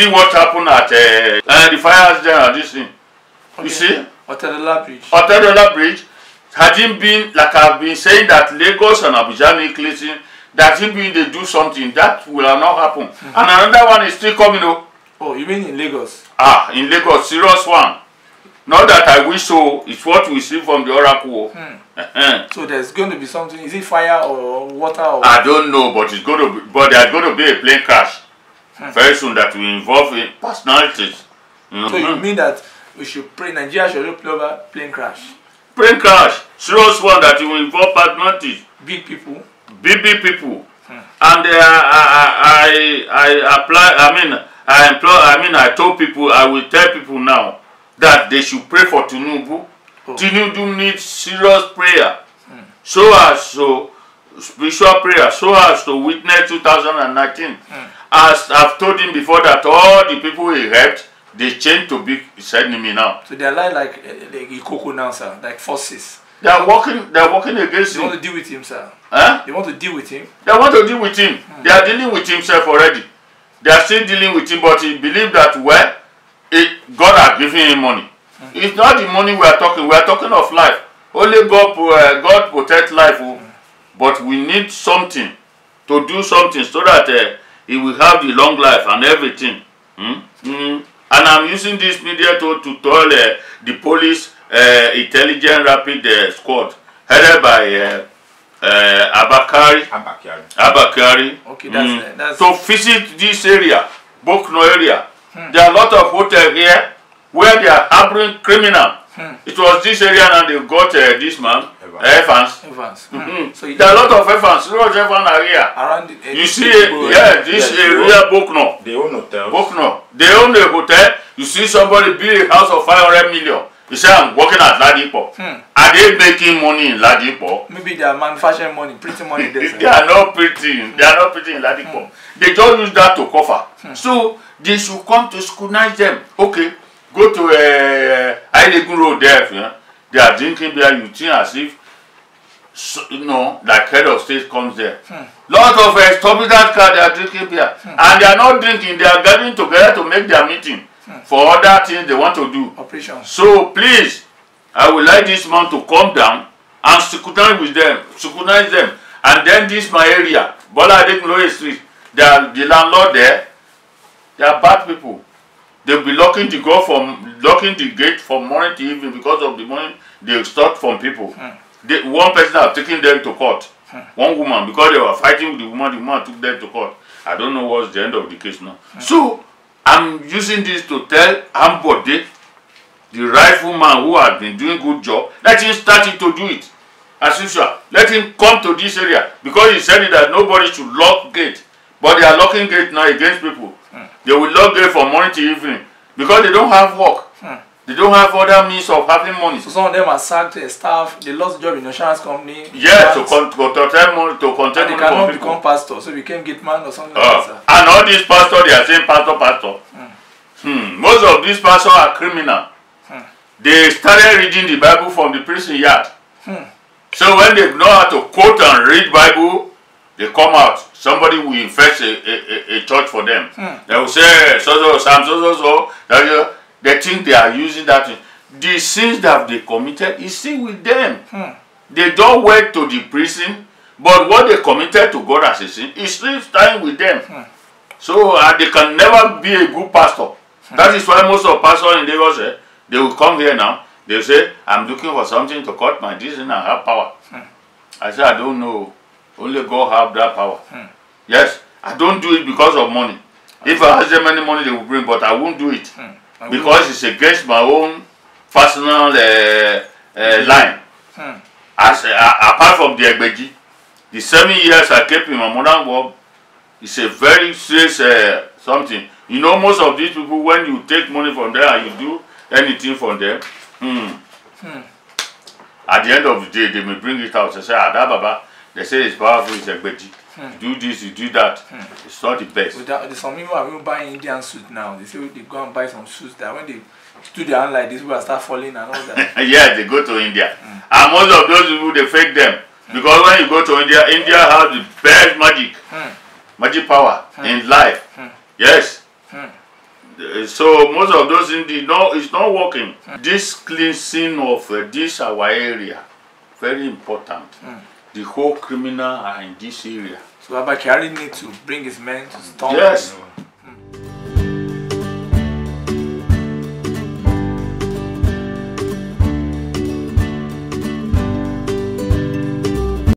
see what happened at the fires there and this thing. Okay. You see? Otedola Bridge. Otedola Bridge. Had it been, like I've been saying, that Lagos and Abuja need cleansing, that if they do something, that will not happen. And another one is still coming up. Oh, you mean in Lagos? Ah, in Lagos, serious one. Not that I wish so, it's what we see from the oracle. So there's going to be something, is it fire or water? Or I don't know, but it's going to be, but there's going to be a plane crash very soon that will involve personalities. So you mean that we should pray, Nigeria should play over plane crash? Plane crash, serious one that will involve personalities. Big people? Big people. And I told people, I will tell people now that they should pray for Tinubu. Tinubu needs serious prayer. So as to spiritual prayer, so as to witness 2019. As I've told him before that all the people he helped, they changed to be his enemy now. So they are like Ikoko now, sir, like forces. They are working against him. They want to deal with him, sir. Huh? They want to deal with him. They want to deal with him. They are dealing with himself already. They are still dealing with him, but he believes that God has given him money. It's not the money we are talking of life. Only God protects life. But we need something to do something so that he will have the long life and everything. And I'm using this media to tell the police intelligence rapid squad headed by Abakari. Okay, that's to visit this area, Bokno area. There are a lot of hotels here where they are harboring criminal. It was this area and they got this man, Evans. So there are a lot of Evans. Evans are here. Around you see, this area, Bokno. They own hotels. Bokno. They own a hotel. You see somebody build a house of 500 million. You say, I'm working at Ladipo. Are they making money in Ladipo? Maybe they are manufacturing money, printing money there. They are not printing. They are not printing in Ladipo. They just use that to cover. So they should come to scrutinize them. Okay, go to Ailegun Road there. They are drinking beer. You think as if, like head of state comes there. Lot of exorbitant cars. They are drinking beer, and they are not drinking. They are gathering together to make their meeting. For other things they want to do. Operations. So please, I would like this man to come down and scrutinize them. And then this my area, Bola Adekunloye Street, the landlord there, they are bad people. They'll be locking the gate from morning to evening because of the money they extort from people. One person has taken them to court. One woman, because they were fighting with the woman took them to court. I don't know what's the end of the case now. So I'm using this to tell Ambode, the rifleman who has been doing good job, let him start to do it. As usual, let him come to this area because he said that nobody should lock gate. But they are locking gate now against people. They will lock gate from morning to evening because they don't have work. They don't have other means of having money. So some of them are sacked staff. They lost job in the insurance company. Yeah, to contain money. They cannot become pastor, so became gateman or something like that. And all these pastors, they are saying pastor. Most of these pastors are criminal. They started reading the Bible from the prison yard. So when they know how to quote and read Bible, they come out. Somebody will infest a church for them. They will say they think they are using that. The sins that they committed is still with them. They don't wait to the prison, but what they committed to God as a sin is still staying with them. So they can never be a good pastor. That is why most of pastors in Lagos, they will come here now. They will say, I'm looking for something to cut my distance and have power. I say, I don't know. Only God have that power. Yes, I don't do it because of money. If I ask them any money, they will bring, but I won't do it. Because it's against my own personal line. Apart from the Egbeji, the 7 years I kept in my modern work, it's a very serious something. You know, most of these people, when you take money from them and you do anything from them, at the end of the day, they may bring it out. They say, Ada Baba, they say it's powerful, it's Egbeji. Do this, you do that. It's not the best. Some people are even buying Indian suits now. They say they go and buy some suits that when they do their hand like this, people start falling and all that. Yeah, they go to India. And most of those people, they fake them. Because when you go to India, India has the best magic power in life. Yes. So most of those things it's not working. This cleansing of this our area, very important. The whole criminal are in this area. So Abba Kyari need to bring his men to storm. Yes.